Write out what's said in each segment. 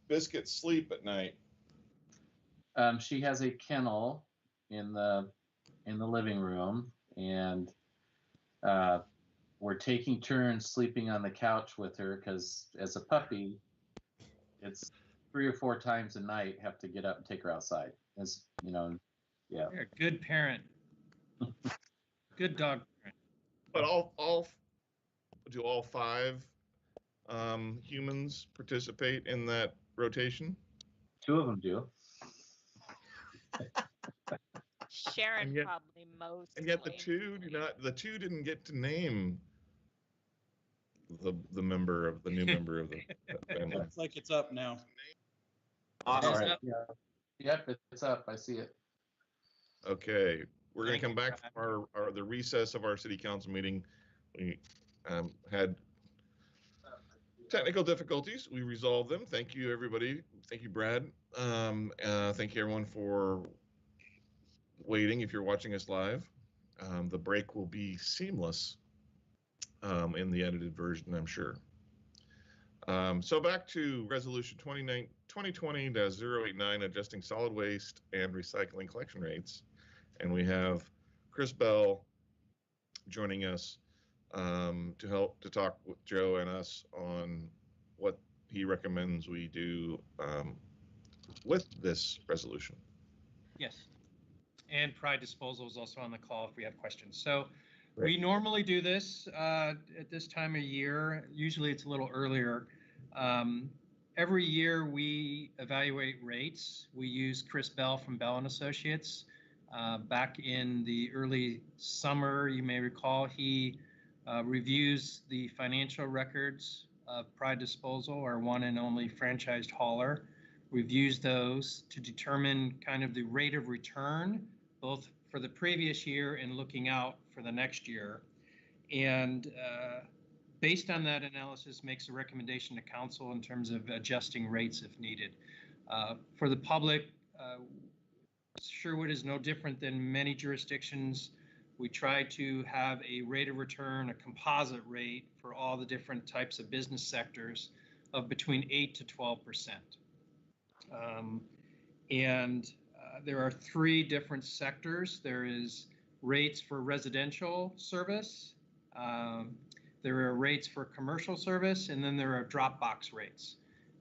Biscuit sleep at night? She has a kennel in the living room, and we're taking turns sleeping on the couch with her because as a puppy, it's 3 or 4 times a night have to get up and take her outside. As you know, yeah. You're a good parent. Good dog parent. But do all 5 humans participate in that rotation? 2 of them do. Sharon And yet- probably most. And yet the 2 do not. The 2 didn't get to name the member of the new member of the family. Looks like it's up now. All Is right. that- Yeah. Yep, it's up. I see it. Okay, we're going Thank to come you, back Brad. from the recess of our city council meeting. We had technical difficulties. We resolved them. Thank you, everybody. Thank you, Brad. Thank you, everyone, for waiting. If you're watching us live, the break will be seamless in the edited version, I'm sure. So back to Resolution 2020-089, adjusting solid waste and recycling collection rates. And we have Chris Bell joining us to help to talk with Joe and us on what he recommends we do with this resolution. Yes. And Pride Disposal is also on the call if we have questions. So we normally do this at this time of year. Usually it's a little earlier. Every year we evaluate rates. We use Chris Bell from Bell & Associates. Back in the early summer, you may recall, he reviews the financial records of Pride Disposal, our one and only franchised hauler, reviews those to determine kind of the rate of return, both for the previous year and looking out for the next year. And based on that analysis, makes a recommendation to council in terms of adjusting rates if needed. For the public, Sherwood is no different than many jurisdictions. We try to have a rate of return, a composite rate for all the different types of business sectors of between 8 to 12%. There are 3 different sectors. There is rates for residential service, there are rates for commercial service, and then there are drop box rates.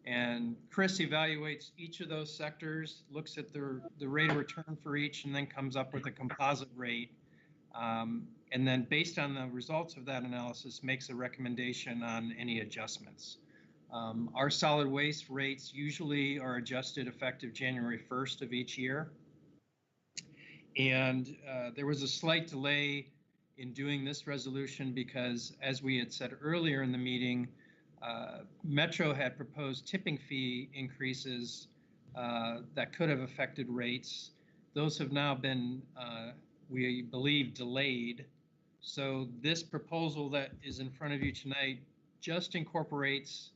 And Chris evaluates each of those sectors, looks at the rate of return for each, and then comes up with a composite rate. And then based on the results of that analysis, makes a recommendation on any adjustments. Our solid waste rates usually are adjusted effective January 1st of each year. And there was a slight delay in doing this resolution because, as we had said earlier in the meeting, Metro had proposed tipping fee increases that could have affected rates. Those have now been, we believe, delayed. So this proposal that is in front of you tonight just incorporates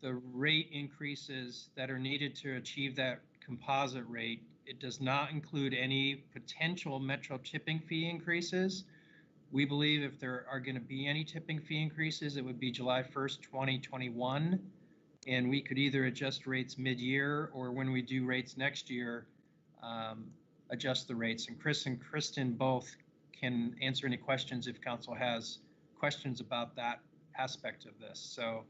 the rate increases that are needed to achieve that composite rate. It does not include any potential Metro tipping fee increases. We believe if there are going to be any tipping fee increases, it would be July 1st, 2021. And we could either adjust rates mid-year, or when we do rates next year, adjust the rates. And Chris and Kristen both can answer any questions if council has questions about that aspect of this. So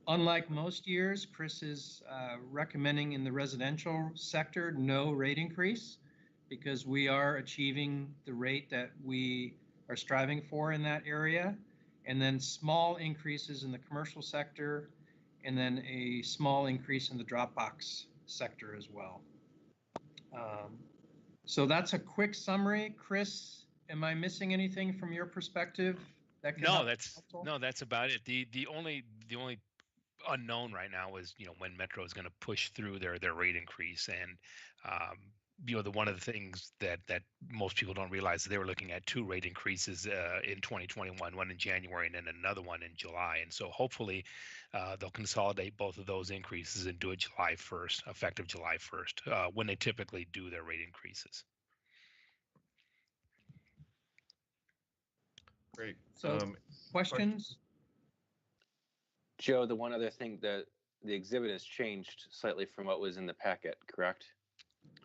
unlike most years, Chris is recommending in the residential sector no rate increase, because we are achieving the rate that we are striving for in that area, and then small increases in the commercial sector, and then a small increase in the drop box sector as well. So that's a quick summary. Chris, am I missing anything from your perspective? No, that's about it. The only unknown right now is, when Metro is going to push through their rate increase. And one of the things that most people don't realize is they were looking at 2 rate increases in 2021, one in January and then another one in July. And so hopefully they'll consolidate both of those increases and do it July 1st, effective July 1st, when they typically do their rate increases. Great. So questions? Joe, the one other thing that the exhibit has changed slightly from what was in the packet, correct?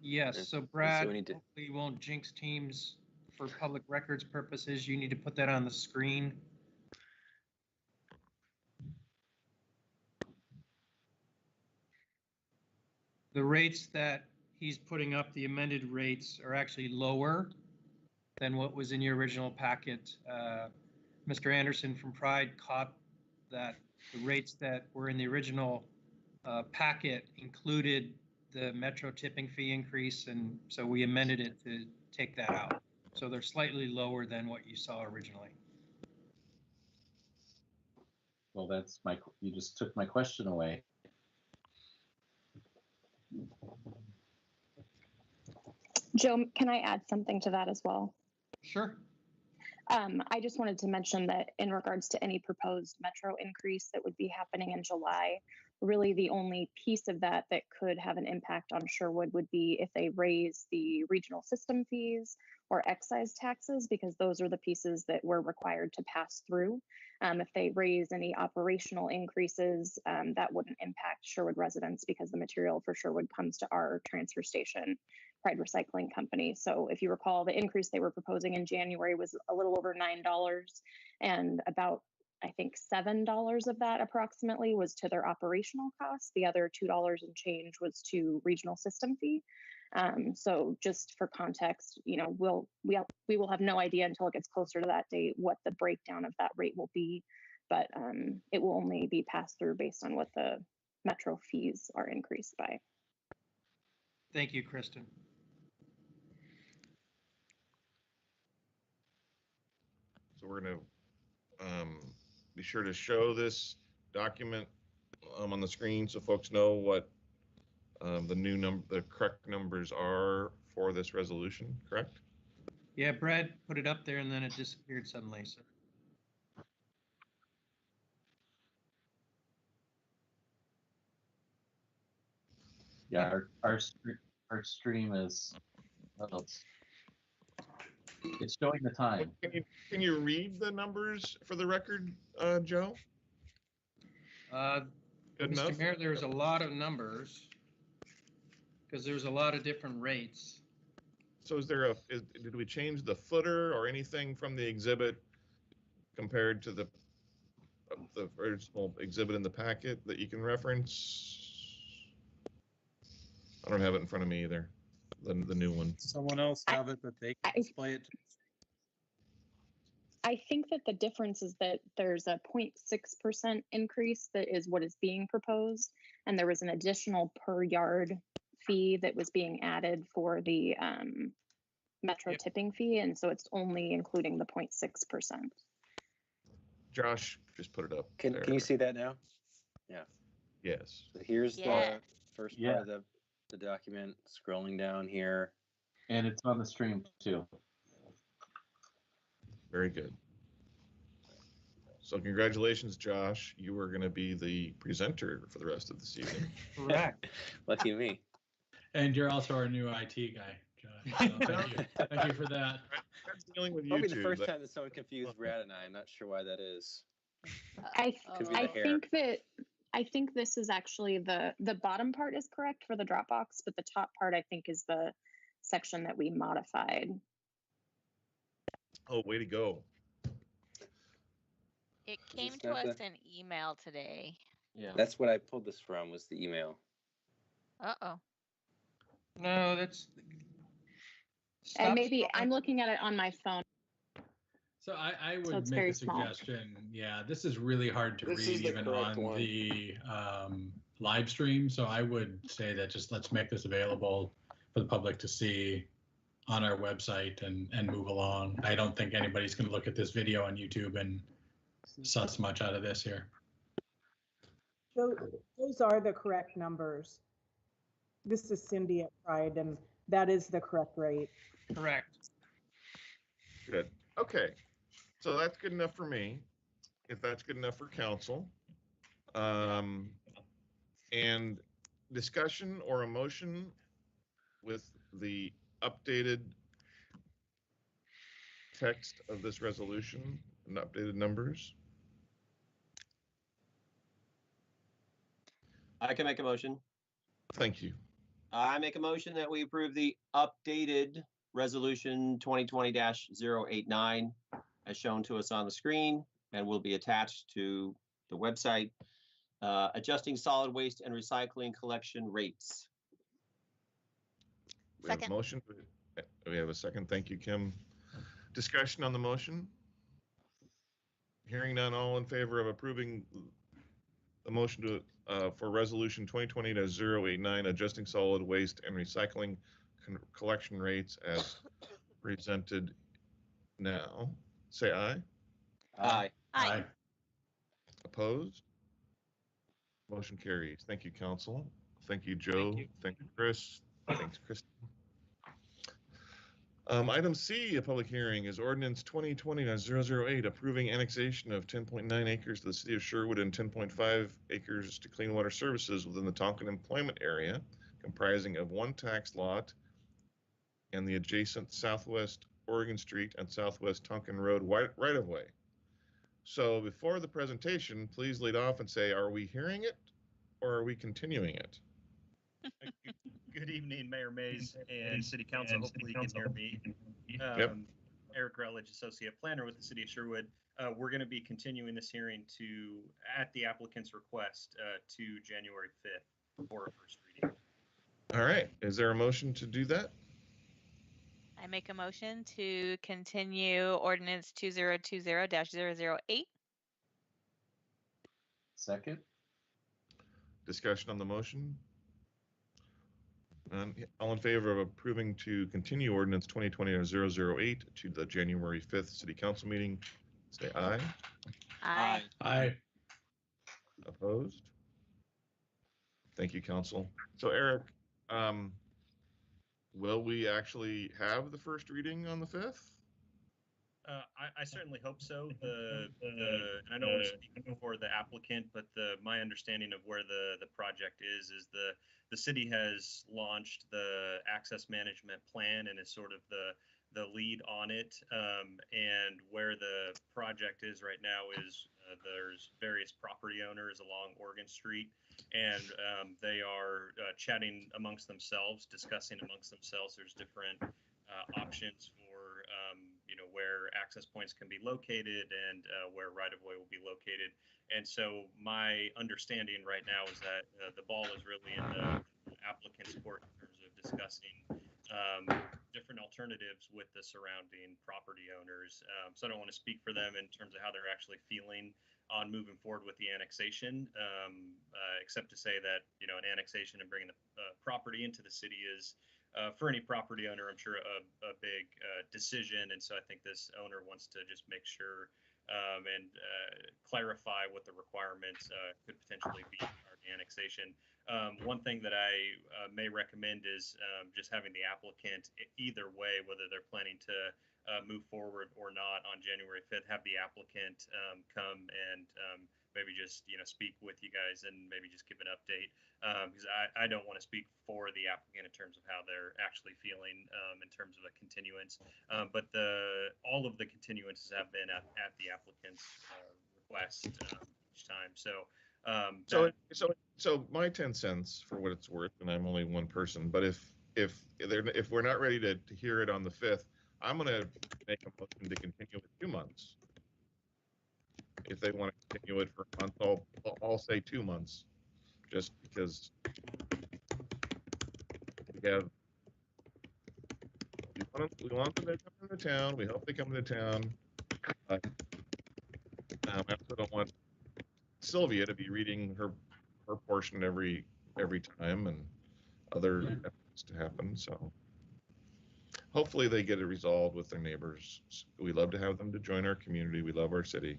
Yes, And- so and Brad, we need to- hopefully you won't jinx teams for public records purposes. You need to put that on the screen. The rates that he's putting up, the amended rates, are actually lower than what was in your original packet. Mr. Anderson from Pride caught that the rates that were in the original packet included the metro tipping fee increase, and so we amended it to take that out. So they're slightly lower than what you saw originally. Well, that's you just took my question away. Joe, can I add something to that as well? Sure. I just wanted to mention that in regards to any proposed metro increase that would be happening in July, really the only piece of that that could have an impact on Sherwood would be if they raise the regional system fees or excise taxes, because those are the pieces that we're required to pass through. If they raise any operational increases, that wouldn't impact Sherwood residents because the material for Sherwood comes to our transfer station, Pride Recycling Company. So if you recall, the increase they were proposing in January was a little over $9, and about, I think, $7 of that approximately was to their operational costs. The other $2 and change was to regional system fee. So just for context, you know, we will have no idea until it gets closer to that date what the breakdown of that rate will be, but it will only be passed through based on what the metro fees are increased by. Thank you, Kristen. So we're going to be sure to show this document on the screen so folks know what the correct numbers are for this resolution, correct? Yeah, Brad put it up there and then it disappeared suddenly. So Yeah, our stream is, well, it's showing the time. Can you read the numbers for the record, Joe? Good Mr. enough? Mayor, there's a lot of numbers because there's a lot of different rates. So did we change the footer or anything from the exhibit compared to the original exhibit in the packet that you can reference? I don't have it in front of me either, the new one. Someone else have it that they can display it. I think that the difference is that there's a 0.6% increase that is what is being proposed, and there was an additional per yard fee that was being added for the metro tipping fee, and so it's only including the 0.6%. Josh, just put it up. Can you see that now? Yeah. Yes. So here's Yeah. the first part of the document, scrolling down here. And it's on the stream too. Very good. So congratulations, Josh. You are going to be the presenter for the rest of this evening. Correct. Lucky me. And you're also our new IT guy, Josh. So thank you. Thank you for that. That's dealing with Probably YouTube. the first time that someone confused Brad and I. I'm not sure why that is. I Could be the hair. think this is actually the bottom part is correct for the Dropbox, but the top part I think is the section that we modified. Oh, way to go. It came Is to that us the- in email today. Yeah. That's what I pulled this from, was the email. Uh-oh. No, that's. And Stop maybe scrolling. I'm looking at it on my phone. So I So would it's make very a small. suggestion. Yeah, this is really hard to This is read the even correct on one. the live stream. So I would say that just let's make this available for the public to see on our website and move along. I don't think anybody's going to look at this video on YouTube and suss much out of this here. Those are the correct numbers. This is Cindy at Pride, and that is the correct rate. Correct. Good. Okay. So that's good enough for me, if that's good enough for council. And discussion or a motion with the updated text of this resolution and updated numbers. I can make a motion. Thank you. I make a motion that we approve the updated resolution 2020-089 as shown to us on the screen and will be attached to the website, adjusting solid waste and recycling collection rates. We have a Second. motion. We have a second. Thank you, Kim. Discussion on the motion? Hearing none, all in favor of approving the motion to for resolution 2020-089, adjusting solid waste and recycling collection rates as presented now, say aye. Aye. Aye. Opposed? Motion carries. Thank you, council. Thank you, Joe. Thank you, Chris. Thanks, Chris. Item C, a public hearing, is ordinance 2020-008, approving annexation of 10.9 acres to the city of Sherwood and 10.5 acres to Clean Water Services within the Tonkin employment area, comprising of one tax lot and the adjacent Southwest Oregon Street and Southwest Tonkin Road right-of-way. So before the presentation, please lead off and say, are we hearing it or are we continuing it? Good evening, Mayor Mays and City Council. Hopefully you can hear me. Yep. Eric Rutledge, Associate Planner with the City of Sherwood. We're going to be continuing this hearing at the applicant's request, to January 5th for a first reading. All right. Is there a motion to do that? I make a motion to continue ordinance 2020-008. Second. Discussion on the motion? All in favor of approving to continue ordinance 2020-008 to the January 5th City Council meeting, say aye. Aye. Aye. Opposed? Thank you, council. So Eric, will we actually have the first reading on the 5th? I certainly hope so. And I don't want to speak for the applicant, but my understanding of where the project is the city has launched the access management plan and is sort of the lead on it. And where the project is right now is there's various property owners along Oregon Street, and they are chatting amongst themselves, discussing amongst themselves. There's different options for where access points can be located and where right-of-way will be located. And so my understanding right now is that the ball is really in the applicant's court in terms of discussing different alternatives with the surrounding property owners. So I don't want to speak for them in terms of how they're actually feeling on moving forward with the annexation, except to say that, an annexation and bringing the property into the city is, for any property owner, I'm sure a big decision. And so I think this owner wants to just make sure and clarify what the requirements could potentially be for the annexation. One thing that I may recommend is just having the applicant, either way, whether they're planning to move forward or not on January 5th, have the applicant come and maybe just speak with you guys and maybe just give an update, because I don't want to speak for the applicant in terms of how they're actually feeling in terms of a continuance, but all of the continuances have been at the applicant's request each time. So my 10 cents for what it's worth, and I'm only one person, but if we're not ready to hear it on the 5th, I'm going to make a motion to continue it 2 months. If they want to continue it for a month, I'll say 2 months, just because we want them to come into town. We hope they come into town. I also don't want Sylvia to be reading her portion every time and other efforts to happen. So hopefully they get it resolved with their neighbors. We love to have them to join our community. We love our city.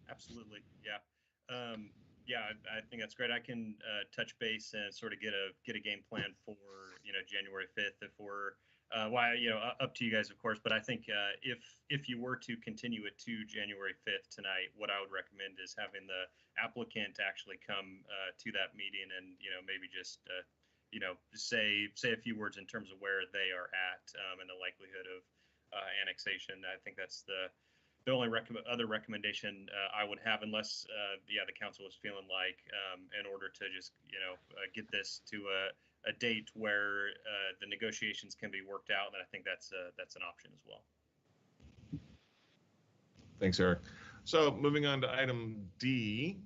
Absolutely. Yeah. I think that's great. I can touch base and sort of get a game plan for, January 5th if we're, up to you guys, of course. But I think if you were to continue it to January 5th tonight, what I would recommend is having the applicant actually come to that meeting and, maybe just, say a few words in terms of where they are at and the likelihood of annexation. I think that's the only other recommendation I would have, unless the council was feeling like, in order to just get this to a date where the negotiations can be worked out, then I think that's an option as well. Thanks, Eric. So moving on to item D,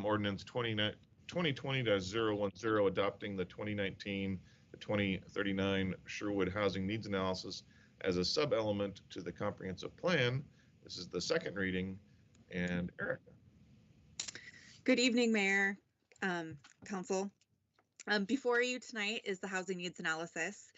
ordinance 2020-010, adopting the 2019 to 2039 Sherwood housing needs analysis as a sub-element to the comprehensive plan. This is the second reading, and Erica. Good evening, Mayor, Council. Before you tonight is the housing needs analysis.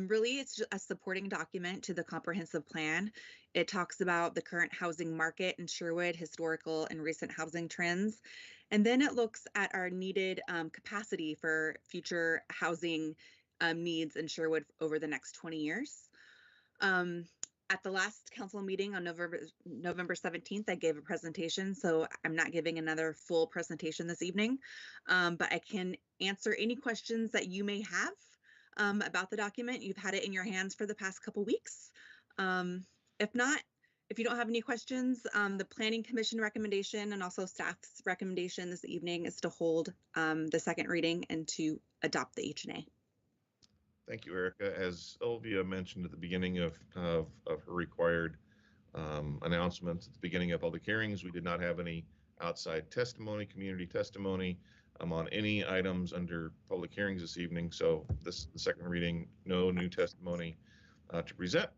Really, it's just a supporting document to the comprehensive plan. It talks about the current housing market in Sherwood, historical and recent housing trends. And then it looks at our needed capacity for future housing needs in Sherwood over the next 20 years. At the last council meeting on November 17th, I gave a presentation, so I'm not giving another full presentation this evening, but I can answer any questions that you may have about the document. You've had it in your hands for the past couple weeks. If not, if you don't have any questions, the Planning Commission recommendation and also staff's recommendation this evening is to hold the second reading and to adopt the H&A. Thank you, Erica. As Sylvia mentioned at the beginning of her required announcement at the beginning of public hearings, we did not have any outside testimony, community testimony on any items under public hearings this evening. So this the second reading, no new testimony to present.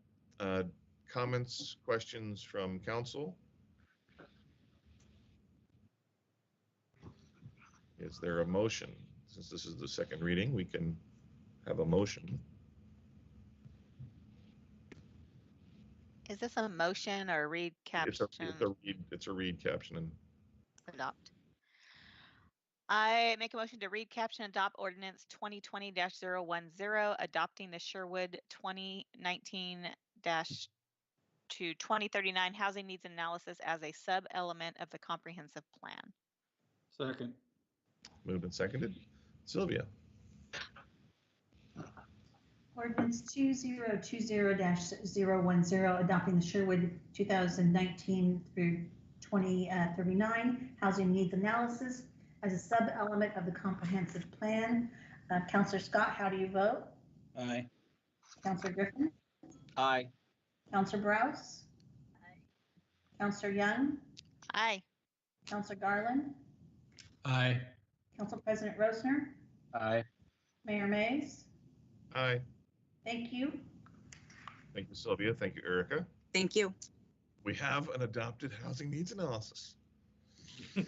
Comments, questions from council? Is there a motion? Since this is the second reading, we can have a motion. Is this a motion or a read caption? It's a read caption. Adopt. I make a motion to read caption adopt ordinance 2020-010, adopting the Sherwood 2019- to 2039 housing needs analysis as a sub-element of the comprehensive plan. Second. Moved and seconded. Sylvia. Ordinance 2020-010, adopting the Sherwood 2019 through 2039 housing needs analysis as a sub-element of the comprehensive plan. Councillor Scott, how do you vote? Aye. Councillor Griffin? Aye. Councillor Browse? Aye. Councillor Young? Aye. Councillor Garland? Aye. Council President Rosner? Aye. Mayor Mays? Aye. Thank you. Thank you, Sylvia. Thank you, Erica. Thank you. We have an adopted housing needs analysis.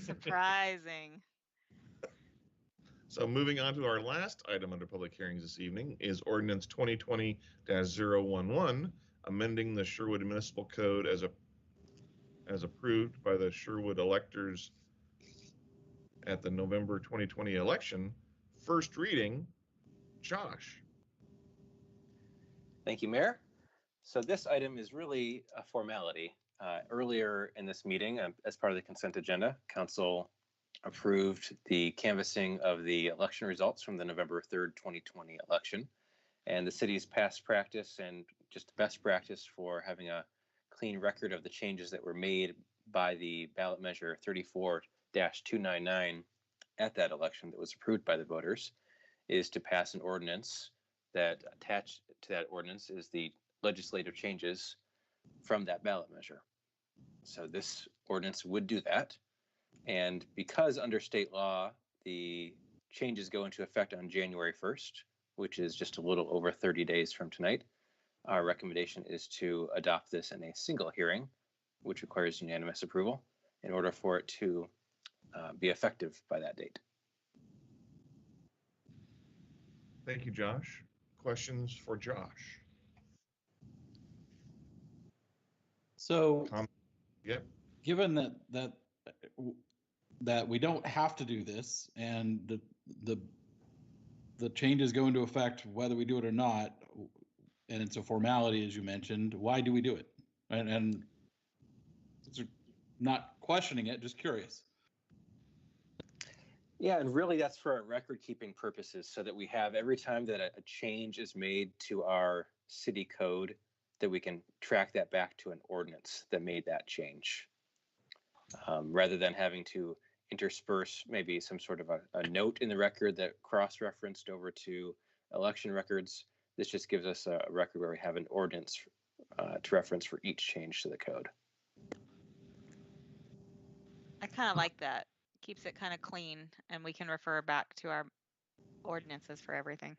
Surprising. So moving on to our last item under public hearings this evening is ordinance 2020-011, amending the Sherwood Municipal Code as approved by the Sherwood electors at the November 2020 election. First reading. Josh. Thank you, Mayor. So this item is really a formality. Earlier in this meeting, as part of the consent agenda, Council approved the canvassing of the election results from the November 3rd, 2020 election. And the city's past practice and just best practice for having a clean record of the changes that were made by the ballot measure 34-299 at that election that was approved by the voters is to pass an ordinance that attached to that ordinance is the legislative changes from that ballot measure. So this ordinance would do that. And because under state law, the changes go into effect on January 1st, which is just a little over 30 days from tonight, our recommendation is to adopt this in a single hearing, which requires unanimous approval in order for it to be effective by that date. Thank you, Josh. Questions for Josh? So, Yep. Given that we don't have to do this, and the changes go into effect whether we do it or not, and it's a formality, as you mentioned, why do we do it? And not questioning it, just curious. Yeah, and really that's for record keeping purposes so that we have every time that a change is made to our city code that we can track that back to an ordinance that made that change, rather than having to intersperse maybe some sort of a note in the record that cross-referenced over to election records. This just gives us a record where we have an ordinance to reference for each change to the code. I kind of like that. Keeps it kind of clean, and we can refer back to our ordinances for everything.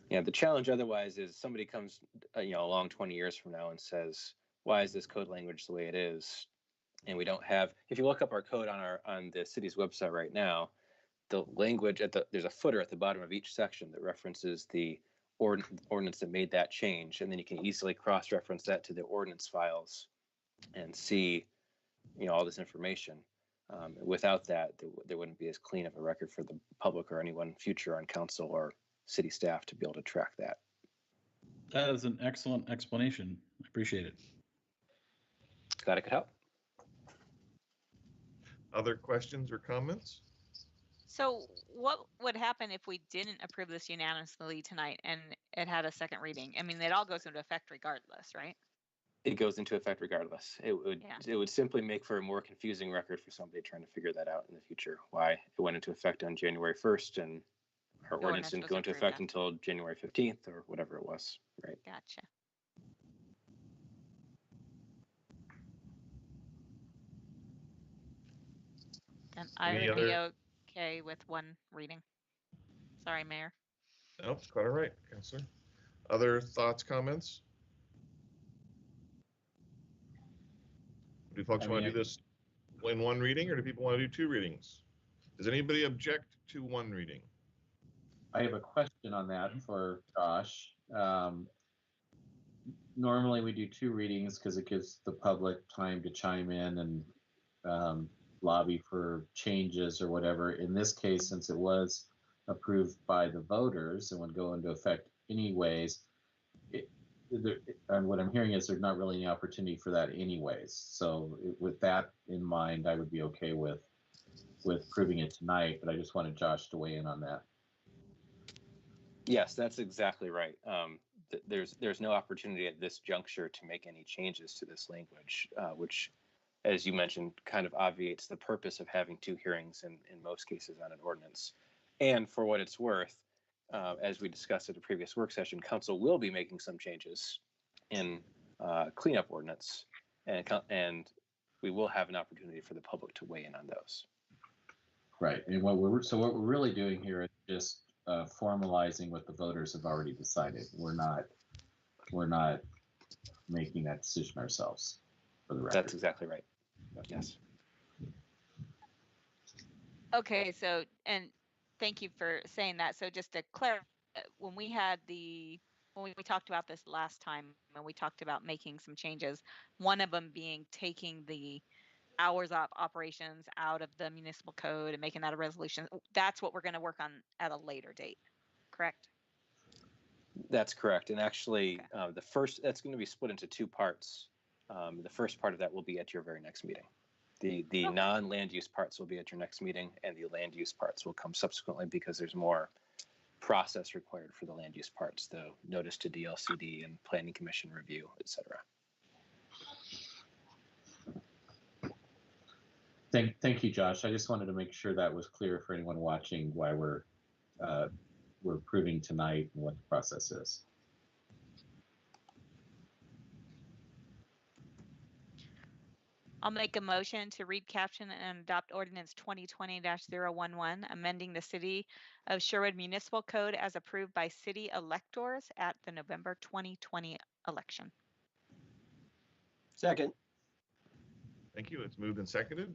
Yeah, the challenge otherwise is somebody comes, along 20 years from now and says, why is this code language the way it is? And we don't have, if you look up our code on the city's website right now, the language there's a footer at the bottom of each section that references the ordinance that made that change. And then you can easily cross-reference that to the ordinance files and see, all this information. Without that, there wouldn't be as clean of a record for the public or anyone future on council or city staff to be able to track that. That is an excellent explanation. I appreciate it. Glad I could help. Other questions or comments? So what would happen if we didn't approve this unanimously tonight and it had a second reading? I mean, it all goes into effect regardless, right? It goes into effect regardless. It would simply make for a more confusing record for somebody trying to figure that out in the future. Why it went into effect on January 1st and our ordinance didn't go into effect until January 15th or whatever it was, right? Gotcha. Then I would be okay with one reading. Sorry, Mayor. Nope, it's quite all right, Councilor. Other thoughts, comments? Do folks want to do this in one reading, or do people want to do two readings? Does anybody object to one reading? I have a question on that for Josh. Normally we do two readings because it gives the public time to chime in and lobby for changes or whatever. In this case, since it was approved by the voters and would go into effect anyways, and what I'm hearing is there's not really any opportunity for that anyways. So with that in mind, I would be okay with approving it tonight, but I just wanted Josh to weigh in on that. Yes, that's exactly right. There's no opportunity at this juncture to make any changes to this language, which, as you mentioned, kind of obviates the purpose of having two hearings in most cases on an ordinance. And for what it's worth, as we discussed at a previous work session, council will be making some changes in cleanup ordinance, and we will have an opportunity for the public to weigh in on those. Right, and what we're really doing here is just formalizing what the voters have already decided. We're not making that decision ourselves, for the record. That's exactly right. Yes. Okay, so, and thank you for saying that. So just to clarify, when we talked about this last time, and we talked about making some changes, one of them being taking the hours of operations out of the municipal code and making that a resolution. That's what we're going to work on at a later date, correct? That's correct. And actually, okay. That's going to be split into two parts. The first part of that will be at your very next meeting. The okay. Non-land use parts will be at your next meeting, and the land use parts will come subsequently because there's more process required for the land use parts, the notice to DLCD and planning commission review, etc. Thank you, Josh. I just wanted to make sure that was clear for anyone watching why we're approving tonight and what the process is. I'll make a motion to read, caption, and adopt ordinance 2020-011, amending the City of Sherwood Municipal Code as approved by city electors at the November 2020 election. Second. Thank you. It's moved and seconded.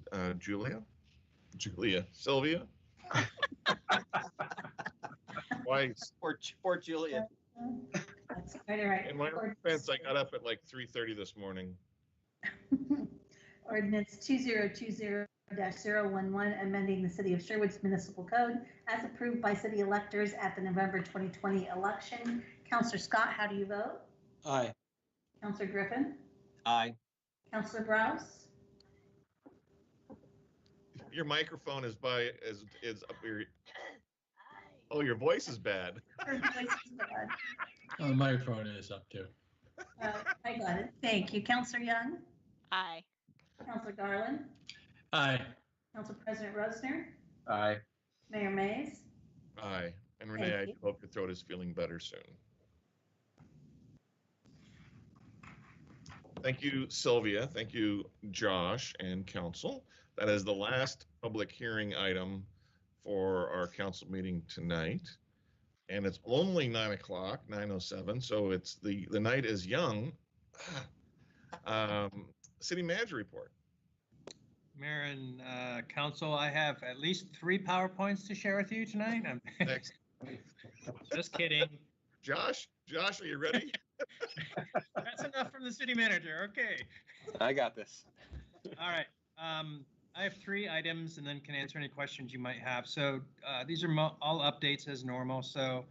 Sylvia. Twice. Poor Julia. That's quite all right. In my defense, I got up at like 3:30 this morning. Ordinance 2020-011, amending the City of Sherwood's Municipal Code as approved by city electors at the November 2020 election. Councillor Scott, how do you vote? Aye. Councillor Griffin? Aye. Councillor Browse? Your microphone is up here. Oh, your voice is bad. Her voice is bad. Oh, the microphone is up too. I got it. Thank you. Counselor Young, Aye. Counselor Garland, Aye. Council President Rosner, Aye. Mayor Mays. Aye. And Renee, Thank I you. hope your throat is feeling better soon. Thank you, Sylvia. Thank you, Josh and council. That is the last public hearing item for our council meeting tonight. And it's only 9 o'clock, 9:07, so it's the night is young. City manager report. Mayor and council, I have at least 3 PowerPoints to share with you tonight. I'm just kidding. Josh, are you ready? That's enough from the city manager. Okay. I got this. All right. I have 3 items and then can answer any questions you might have. So these are all updates as normal. So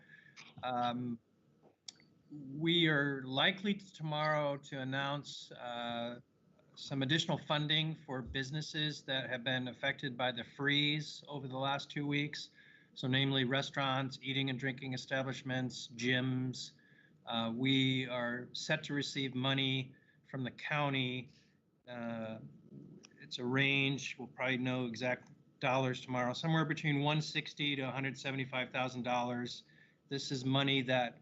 we are likely tomorrow to announce some additional funding for businesses that have been affected by the freeze over the last 2 weeks. So namely restaurants, eating and drinking establishments, gyms. We are set to receive money from the county. It's a range. We'll probably know exact dollars tomorrow, somewhere between $160,000 to $175,000. This is money that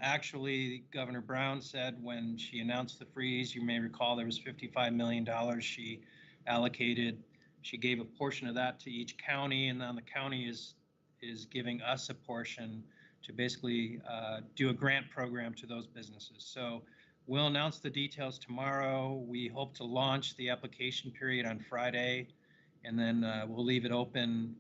actually Governor Brown said when she announced the freeze. You may recall there was $55 million she allocated. She gave a portion of that to each county, and then the county is giving us a portion to basically do a grant program to those businesses. So we'll announce the details tomorrow. We hope to launch the application period on Friday, and then we'll leave it open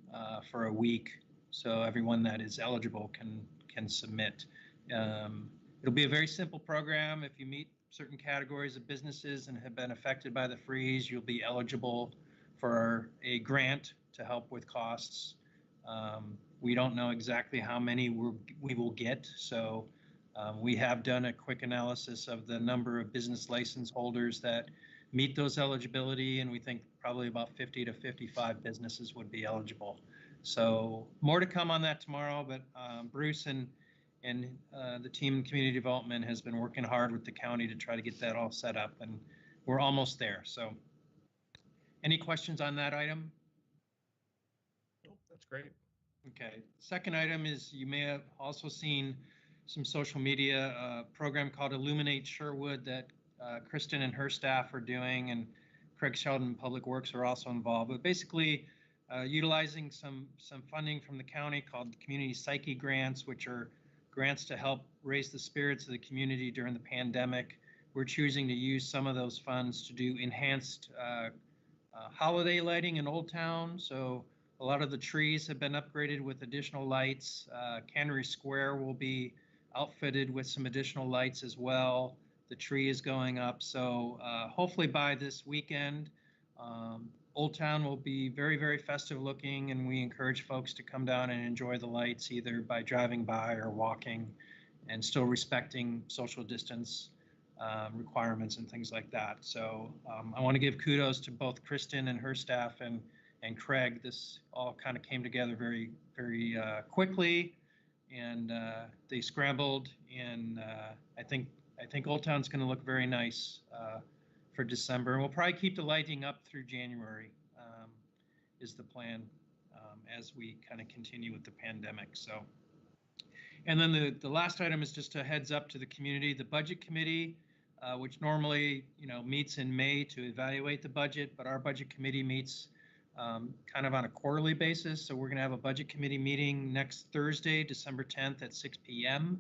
for a week so everyone that is eligible can submit. It'll be a very simple program. If you meet certain categories of businesses and have been affected by the freeze, you'll be eligible for a grant to help with costs. We don't know exactly how many we will get, so we have done a quick analysis of the number of business license holders that meet those eligibility, and we think probably about 50 to 55 businesses would be eligible. So more to come on that tomorrow, but Bruce and the team in community development has been working hard with the county to try to get that all set up, and we're almost there. So any questions on that item? Nope, that's great. Okay. Second item is you may have also seen some social media program called Illuminate Sherwood that Kristen and her staff are doing, and Craig Sheldon Public Works are also involved. But basically utilizing some funding from the county called Community Psyche Grants, which are grants to help raise the spirits of the community during the pandemic. We're choosing to use some of those funds to do enhanced holiday lighting in Old Town. So a lot of the trees have been upgraded with additional lights. Cannery Square will be outfitted with some additional lights as well. The tree is going up. So hopefully by this weekend, Old Town will be very, very festive looking, and we encourage folks to come down and enjoy the lights either by driving by or walking, and still respecting social distance requirements and things like that. So I want to give kudos to both Kristen and her staff and Craig. This all kind of came together very, very quickly, and they scrambled, and I think Old Town's going to look very nice for December, and we'll probably keep the lighting up through January is the plan as we kind of continue with the pandemic. So, and then the last item is just a heads up to the community. The budget committee, which normally meets in May to evaluate the budget, but our budget committee meets kind of on a quarterly basis. So we're going to have a budget committee meeting next Thursday, December 10th at 6 p.m.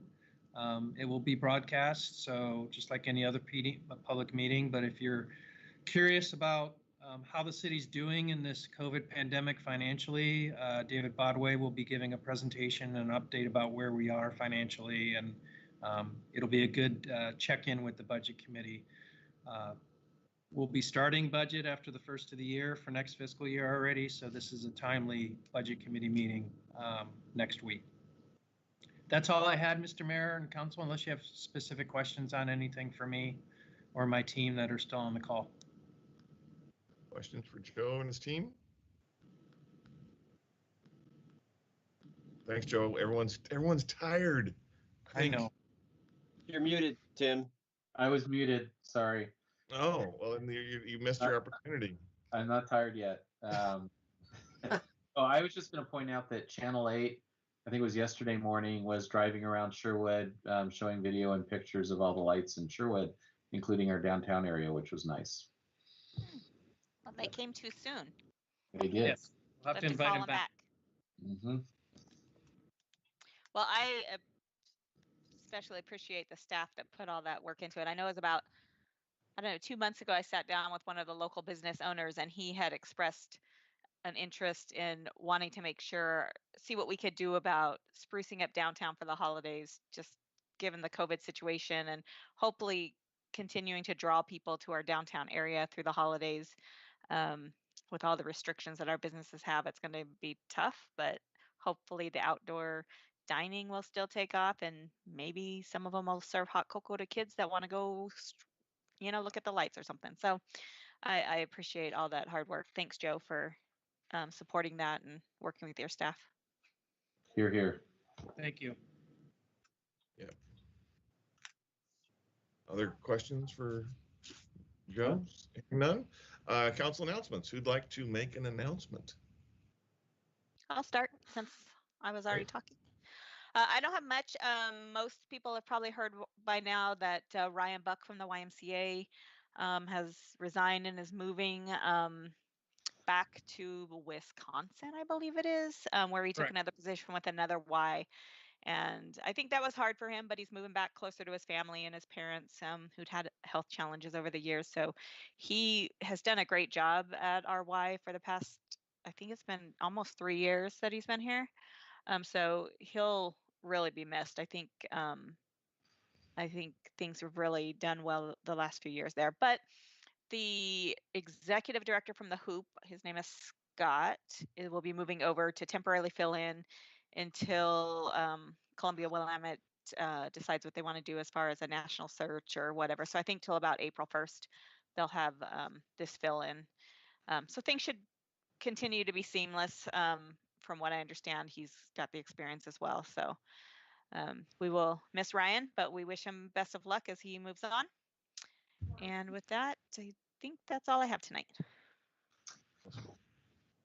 It will be broadcast, so just like any other public meeting. But if you're curious about how the city's doing in this COVID pandemic financially, David Bodway will be giving a presentation and an update about where we are financially, and it'll be a good check-in with the budget committee. We'll be starting budget after the first of the year for next fiscal year already, so this is a timely budget committee meeting next week. That's all I had, Mr. Mayor and Council, unless you have specific questions on anything for me or my team that are still on the call. Questions for Joe and his team? Thanks, Joe. Everyone's tired. I know. You're muted, Tim. I was muted. Sorry. Oh, well, then you missed your opportunity. I'm not tired yet. Oh, I was just going to point out that Channel 8, I think it was yesterday morning, was driving around Sherwood, showing video and pictures of all the lights in Sherwood, including our downtown area, which was nice. Well, they came too soon. They did. Yes. We'll have to invite call him back. Mm-hmm. Well, I especially appreciate the staff that put all that work into it. I know it was about, I don't know, 2 months ago, I sat down with one of the local business owners, and he had expressed an interest in wanting to make sure, see what we could do about sprucing up downtown for the holidays, just given the COVID situation, and hopefully continuing to draw people to our downtown area through the holidays. With all the restrictions that our businesses have, it's going to be tough, but hopefully the outdoor dining will still take off, and maybe some of them will serve hot cocoa to kids that want to go, look at the lights or something. So I appreciate all that hard work. Thanks, Joe, for supporting that and working with your staff. Here, here. Thank you. Yeah. Other questions for Joe? None? Council announcements. Who'd like to make an announcement? I'll start since I was already talking. I don't have much. Most people have probably heard by now that Ryan Buck from the YMCA has resigned and is moving back to Wisconsin, I believe it is, where he took Correct. another position with another Y. And I think that was hard for him, but he's moving back closer to his family and his parents who'd had health challenges over the years. So he has done a great job at RY for the past, I think it's been almost 3 years that he's been here. So he'll really be missed. I think things have really done well the last few years there. But the executive director from the Hoop, his name is Scott, it will be moving over to temporarily fill in until Columbia Willamette decides what they want to do as far as a national search or whatever. So I think till about April 1st, they'll have this fill in. So things should continue to be seamless. From what I understand, he's got the experience as well. So we will miss Ryan, but we wish him best of luck as he moves on. And with that, I think that's all I have tonight.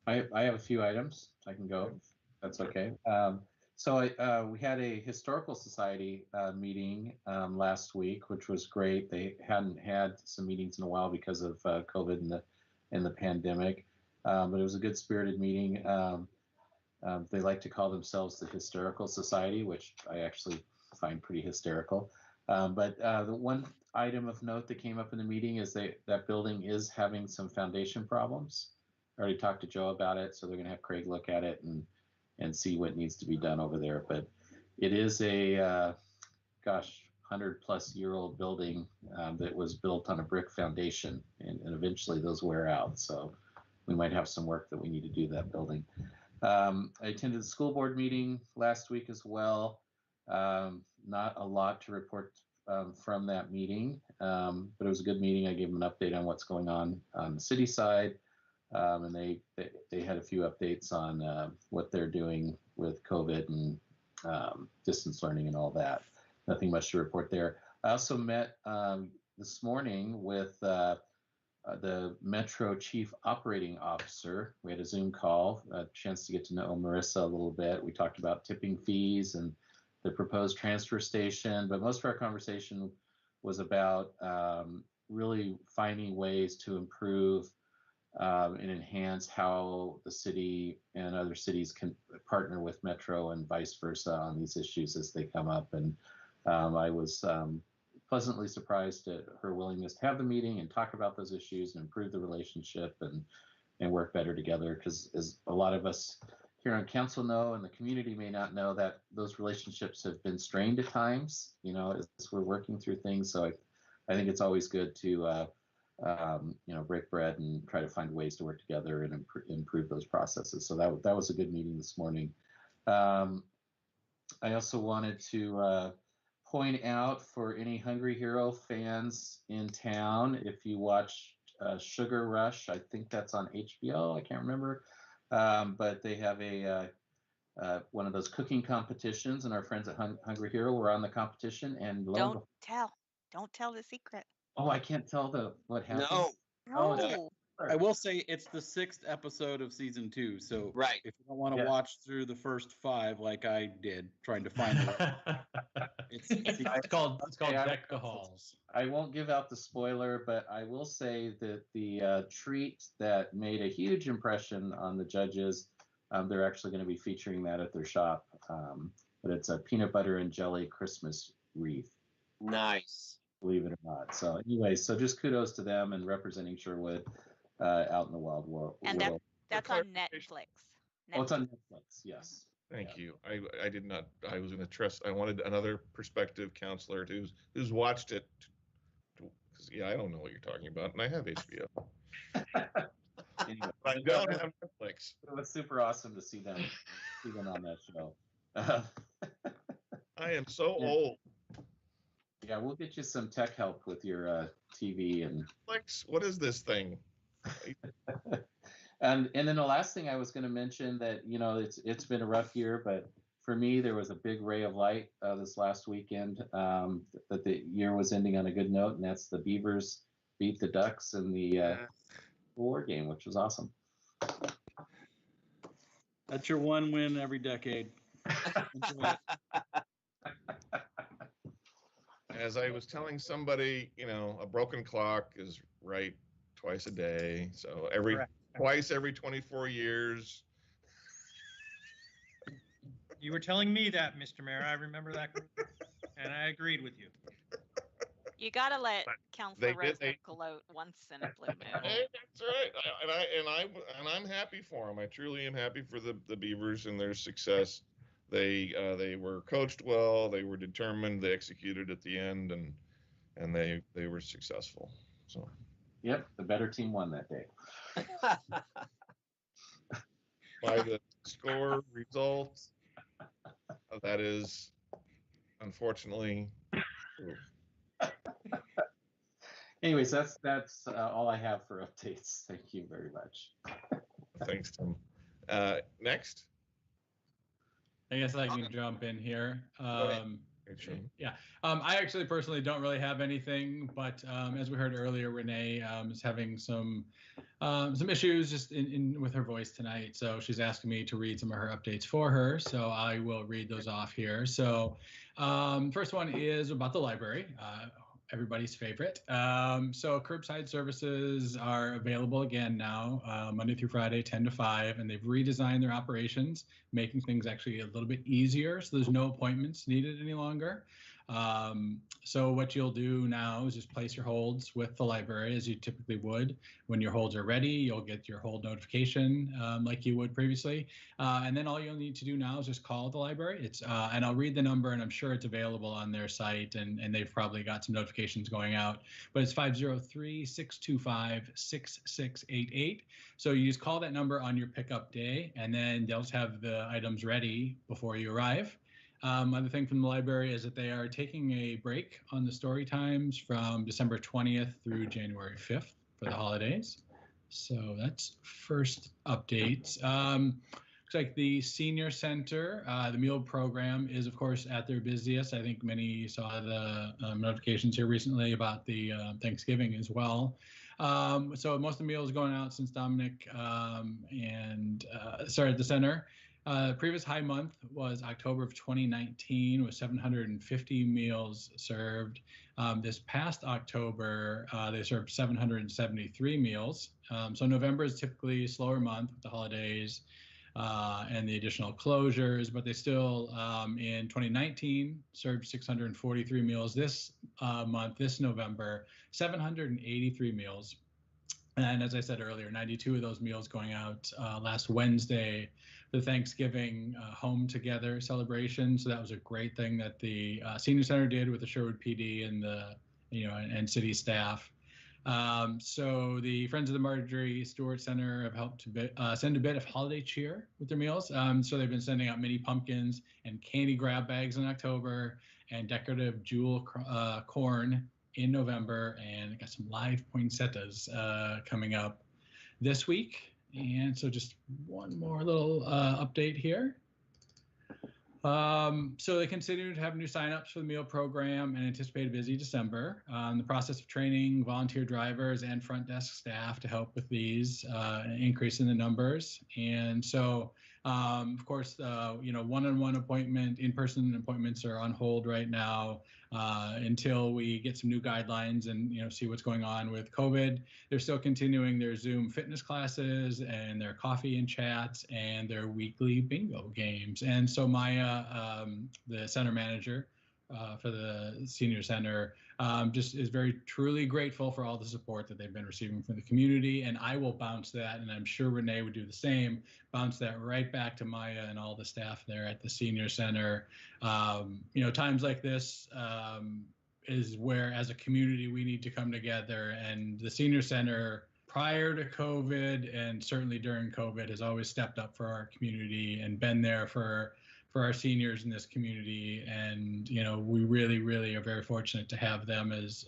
I have a few items. I can go. That's okay. So we had a historical society meeting last week, which was great. They hadn't had some meetings in a while because of COVID and the pandemic, but it was a good spirited meeting. They like to call themselves the Hysterical Society, which I actually find pretty hysterical. But the one item of note that came up in the meeting is that building is having some foundation problems. I already talked to Joe about it, so they're going to have Craig look at it and see what needs to be done over there. But it is a 100-plus-year-old building that was built on a brick foundation, and eventually those wear out. So we might have some work that we need to do to that building. I attended the school board meeting last week as well. Not a lot to report from that meeting, but it was a good meeting. I gave them an update on what's going on the city side, and they had a few updates on what they're doing with COVID and distance learning and all that. Nothing much to report there. I also met this morning with the Metro Chief Operating Officer. We had a Zoom call, a chance to get to know Marissa a little bit. We talked about tipping fees and the proposed transfer station, but most of our conversation was about really finding ways to improve and enhance how the city and other cities can partner with Metro and vice versa on these issues as they come up. And I was pleasantly surprised at her willingness to have the meeting and talk about those issues and improve the relationship and work better together. Because as a lot of us here on council know, and the community may not know, that those relationships have been strained at times, as we're working through things. So I think it's always good to, break bread and try to find ways to work together and improve those processes. So that was a good meeting this morning. I also wanted to point out for any Hungry Hero fans in town, if you watch Sugar Rush, I think that's on HBO, I can't remember, but they have a one of those cooking competitions, and our friends at Hungry Hero were on the competition, and lo and Don't tell the secret. oh, I can't tell what happened. No. Oh, No. I will say it's the 6th episode of season 2, so Right. if you don't want to Yeah. watch through the first 5 like I did, trying to find It's called Okay, Deck the Halls. I won't give out the spoiler, but I will say that the treat that made a huge impression on the judges, they're actually going to be featuring that at their shop. But it's a peanut butter and jelly Christmas wreath. Nice. Believe it or not. So anyway, so just kudos to them and representing Sherwood out in the wild world. And that's on Netflix. Oh, it's on Netflix. Yes. Thank you. I did not. I was going to trust. I wanted another prospective counselor who's watched it. Because I don't know what you're talking about, and I have HBO. Anyway, I don't have Netflix. It was super awesome to see them on that show. I am so old. Yeah, we'll get you some tech help with your TV and. Netflix. What is this thing? And then the last thing I was going to mention that it's been a rough year, but for me there was a big ray of light this last weekend that the year was ending on a good note, and that's the Beavers beat the Ducks in the war game, which was awesome. That's your one win every decade. As I was telling somebody, a broken clock is right twice a day. So twice every 24 years. You were telling me that, Mr. Mayor. I remember that, and I agreed with you. You gotta let Councilor Roseman gloat once in a blue moon. Hey, that's right. And I'm happy for them. I truly am happy for the Beavers and their success. They were coached well. They were determined. They executed at the end, and they were successful. So. Yep, the better team won that day. By the score result, that is unfortunately true. Anyways, that's all I have for updates. Thank you very much. Thanks, Tim. Next. I guess I can jump in here. Yeah. I actually personally don't really have anything, but as we heard earlier, Renee is having some issues just with her voice tonight. So she's asking me to read some of her updates for her. So I will read those off here. So first one is about the library. Everybody's favorite. So curbside services are available again now, Monday through Friday, 10 to 5, and they've redesigned their operations, making things actually a little bit easier. So there's no appointments needed any longer. So what you'll do now is just place your holds with the library as you typically would. When your holds are ready, you'll get your hold notification like you would previously. And then all you'll need to do now is just call the library. And I'll read the number, and I'm sure it's available on their site, and they've probably got some notifications going out. But it's 503-625-6688. So you just call that number on your pickup day, and then they'll just have the items ready before you arrive. Other thing from the library is that they are taking a break on the story times from December 20th through January 5th for the holidays. So that's first update. Looks like the senior center, the meal program is of course at their busiest. I think many saw the notifications here recently about the Thanksgiving as well. So most of the meals going out since Dominic started the center. Previous high month was October of 2019 with 750 meals served. This past October, they served 773 meals. So November is typically a slower month with the holidays and the additional closures, but they still, in 2019, served 643 meals. This month, this November, 783 meals. And as I said earlier, 92 of those meals going out last Wednesday, the Thanksgiving home together celebration. So that was a great thing that the senior center did with the Sherwood PD and the and city staff. So the Friends of the Marjorie Stewart Center have helped to send a bit of holiday cheer with their meals. So they've been sending out mini pumpkins and candy grab bags in October and decorative jewel corn in November, and got some live poinsettias coming up this week. And so just one more little update here. So they continue to have new signups for the meal program and anticipate a busy December. In the process of training volunteer drivers and front desk staff to help with these, increase in the numbers. And so, of course, one-on-one appointment, in-person appointments are on hold right now until we get some new guidelines and see what's going on with COVID. They're still continuing their Zoom fitness classes and their coffee and chats and their weekly bingo games. And so Maya, the center manager for the senior center, just is very truly grateful for all the support that they've been receiving from the community. And I will bounce that, and I'm sure Renee would do the same, bounce that right back to Maya and all the staff there at the senior center. Times like this is where, as a community, we need to come together. And the senior center, prior to COVID and certainly during COVID, has always stepped up for our community and been there for our seniors in this community. And, we really, really are very fortunate to have them as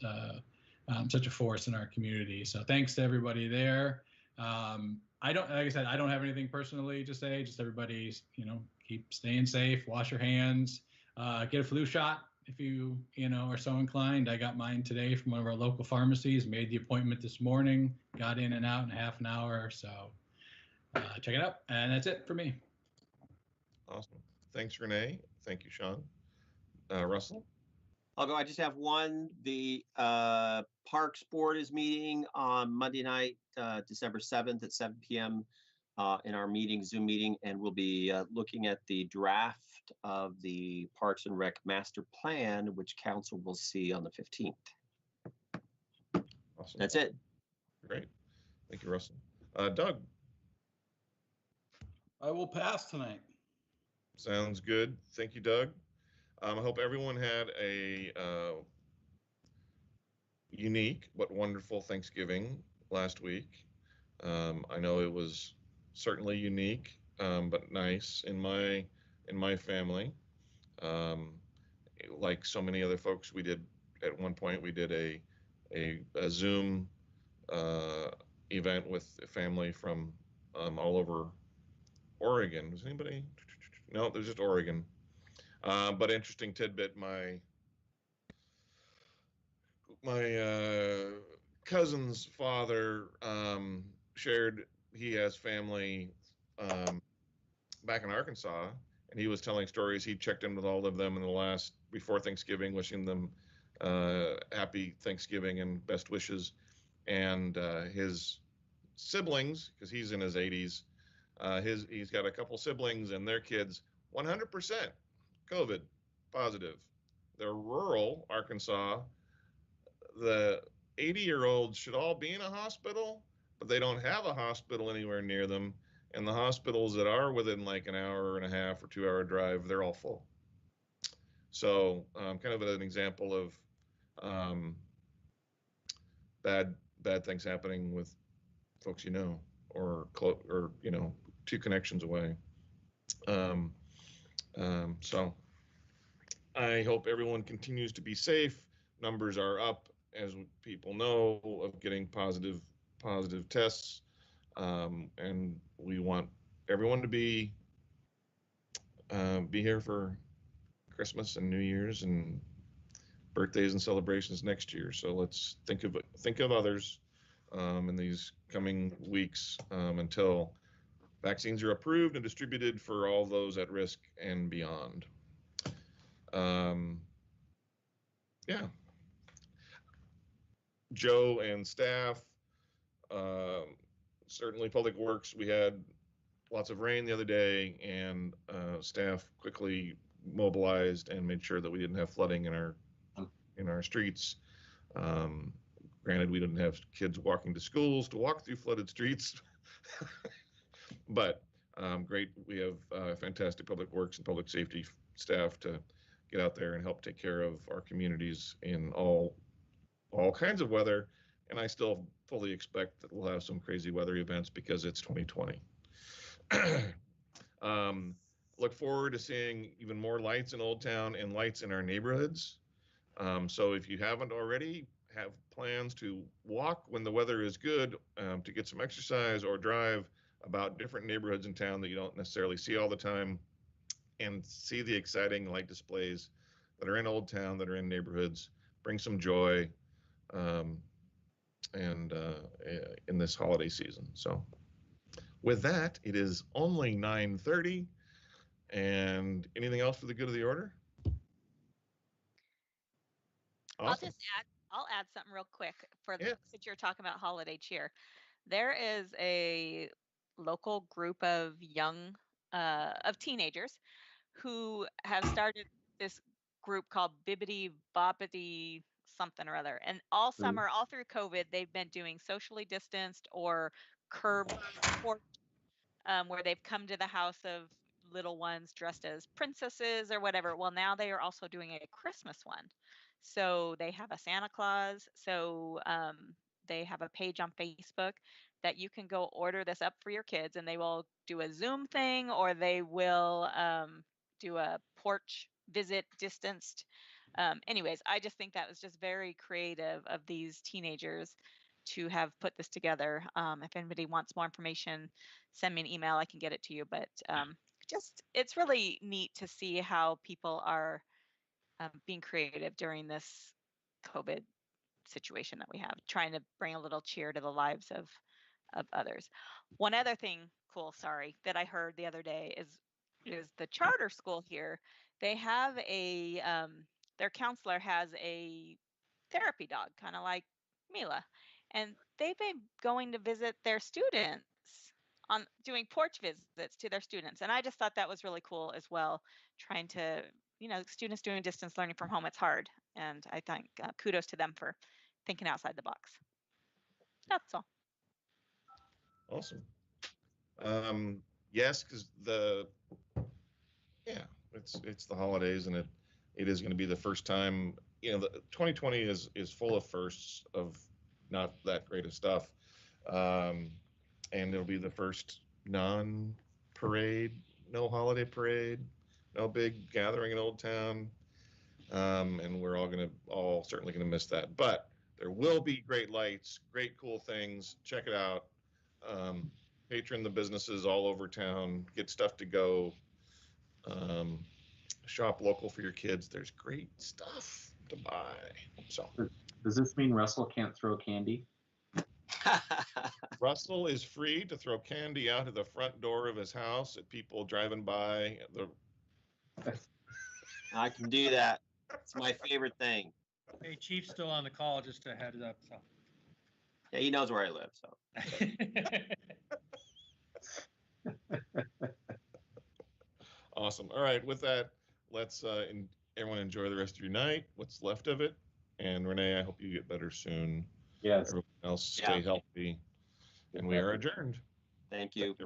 such a force in our community. So thanks to everybody there. Like I said, I don't have anything personally to say, just everybody, keep staying safe, wash your hands, get a flu shot if you, are so inclined. I got mine today from one of our local pharmacies, made the appointment this morning, got in and out in half an hour. So check it out. And that's it for me. Awesome. Thanks, Renee. Thank you, Sean. Russell? I'll go. I just have one. The Parks Board is meeting on Monday night, December 7th at 7 p.m. In our Zoom meeting, and we'll be looking at the draft of the Parks and Rec Master Plan, which council will see on the 15th. Awesome. That's it. Great. Thank you, Russell. Doug? I will pass tonight. Sounds good. Thank you, Doug. I hope everyone had a unique but wonderful Thanksgiving last week. I know it was certainly unique, but nice in my family. Like so many other folks, we did at one point we did a Zoom event with a family from all over Oregon. Was anybody? No, there's just Oregon. But interesting tidbit, my cousin's father shared he has family back in Arkansas, and he was telling stories. He checked in with all of them in the last, before Thanksgiving, wishing them happy Thanksgiving and best wishes. And his siblings, because he's in his 80s, he's got a couple siblings and their kids 100% COVID positive. They're rural Arkansas. The 80-year-olds should all be in a hospital, but they don't have a hospital anywhere near them. And the hospitals that are within like an hour and a half or 2 hour drive, they're all full. So kind of an example of bad things happening with folks or two connections away. So I hope everyone continues to be safe. Numbers are up, as people know, of getting positive tests. And we want everyone to be here for Christmas and New Year's and birthdays and celebrations next year. So let's think of others in these coming weeks until vaccines are approved and distributed for all those at risk and beyond. Yeah. Joe and staff, certainly Public Works, we had lots of rain the other day, and staff quickly mobilized and made sure that we didn't have flooding in our streets. Granted, we didn't have kids walking to schools to walk through flooded streets, but great. We have fantastic Public Works and Public Safety staff to get out there and help take care of our communities in all kinds of weather. And I still fully expect that we'll have some crazy weather events because it's 2020. Look forward to seeing even more lights in Old Town and lights in our neighborhoods. So if you haven't already, have plans to walk when the weather is good, to get some exercise or drive about different neighborhoods in town that you don't necessarily see all the time. and see the exciting light displays that are in Old Town, that are in neighborhoods. Bring some joy, and in this holiday season. So with that, it is only 9:30. And anything else for the good of the order? Awesome. I'll add something real quick Yeah. since you're talking about holiday cheer. There is a local group of teenagers who have started this group called Bibbidi Bobbidi something or other. And all summer, all through COVID, they've been doing socially distanced or curb porch, where they've come to the house of little ones dressed as princesses or whatever. Well, now they are also doing a Christmas one. So they have a Santa Claus. So they have a page on Facebook that you can go order this up for your kids, and they will do a Zoom thing, or they will do a porch visit distanced. Anyways, I just think that was just very creative of these teenagers to have put this together. If anybody wants more information, send me an email. I can get it to you. But it's really neat to see how people are being creative during this COVID situation that we have, trying to bring a little cheer to the lives of others. One other thing, that I heard the other day is the charter school here. They have their counselor has a therapy dog, kind of like Mila, and they've been going to visit their students on doing porch visits to their students, and I just thought that was really cool as well. Trying to, students doing distance learning from home, it's hard, and I think kudos to them for thinking outside the box. That's all. Awesome. Yes, because it's the holidays, and it is going to be the first time. The 2020 is full of firsts of not that great of stuff, and it'll be the first non-parade, no holiday parade, no big gathering in Old Town, and we're all certainly gonna miss that. But there will be great lights, great cool things. Check it out. Patron the businesses all over town. Get stuff to go. Shop local for your kids. There's great stuff to buy. So, does this mean Russell can't throw candy? Russell is free to throw candy out of the front door of his house at people driving by. I can do that. It's my favorite thing. Hey, Chief's still on the call, just a heads up. So. Yeah, he knows where I live. So. Awesome. All right. With that, let's everyone enjoy the rest of your night, what's left of it. And Renee, I hope you get better soon. Yes. Everyone else, stay healthy. And we are adjourned. Thank you.